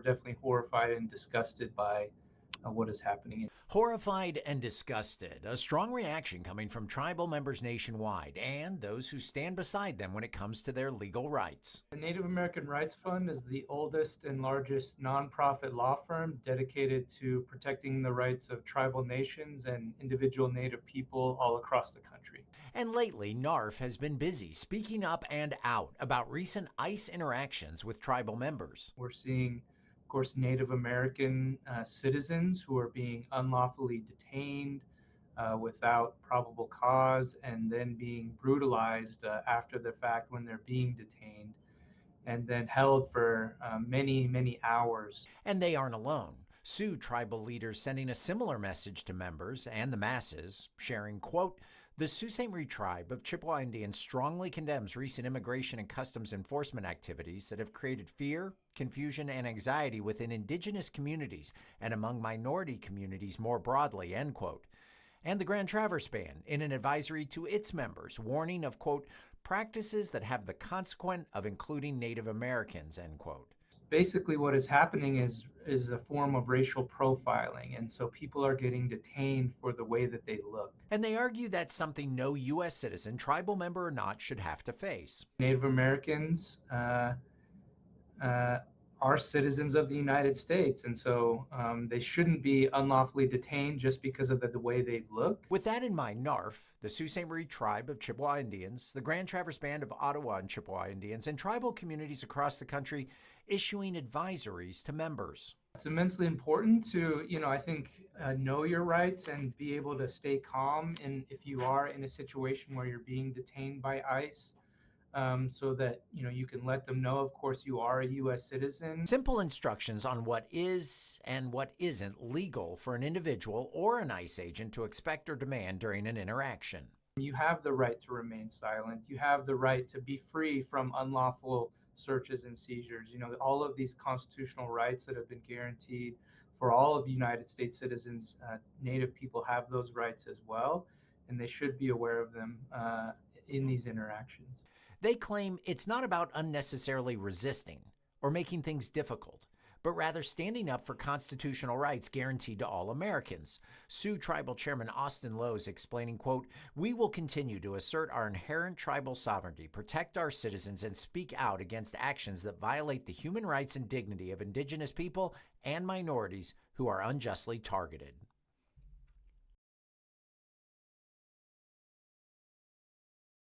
definitely horrified and disgusted by what is happening. Horrified and disgusted, a strong reaction coming from tribal members nationwide and those who stand beside them when it comes to their legal rights. The Native American Rights Fund is the oldest and largest nonprofit law firm dedicated to protecting the rights of tribal nations and individual Native people all across the country. And lately, NARF has been busy speaking up and out about recent ICE interactions with tribal members. We're seeing, of course, Native American citizens who are being unlawfully detained without probable cause and then being brutalized after the fact when they're being detained and then held for many, many hours. And they aren't alone. Sioux tribal leaders sending a similar message to members and the masses, sharing, quote, "The Sault Ste. Marie tribe of Chippewa Indians strongly condemns recent immigration and customs enforcement activities that have created fear, confusion, and anxiety within Indigenous communities and among minority communities more broadly," end quote. And the Grand Traverse Band, in an advisory to its members, warning of, quote, "practices that have the consequence of including Native Americans," end quote. Basically, what is happening is a form of racial profiling, and so people are getting detained for the way that they look. And they argue that's something no U.S. citizen, tribal member or not, should have to face. Native Americans are citizens of the United States, and so they shouldn't be unlawfully detained just because of the way they look. With that in mind, NARF, the Sault Ste. Marie tribe of Chippewa Indians, the Grand Traverse Band of Ottawa and Chippewa Indians, and tribal communities across the country issuing advisories to members. It's immensely important to, I think, know your rights and be able to stay calm if you are in a situation where you're being detained by ICE. So that you can let them know, of course, you are a U.S. citizen. Simple instructions on what is and what isn't legal for an individual or an ICE agent to expect or demand during an interaction. You have the right to remain silent. You have the right to be free from unlawful searches and seizures. All of these constitutional rights that have been guaranteed for all of United States citizens, Native people have those rights as well, and they should be aware of them in these interactions. They claim it's not about unnecessarily resisting or making things difficult, but rather standing up for constitutional rights guaranteed to all Americans. Sioux Tribal Chairman Austin Lowe's explaining, quote, "We will continue to assert our inherent tribal sovereignty, protect our citizens, and speak out against actions that violate the human rights and dignity of Indigenous people and minorities who are unjustly targeted."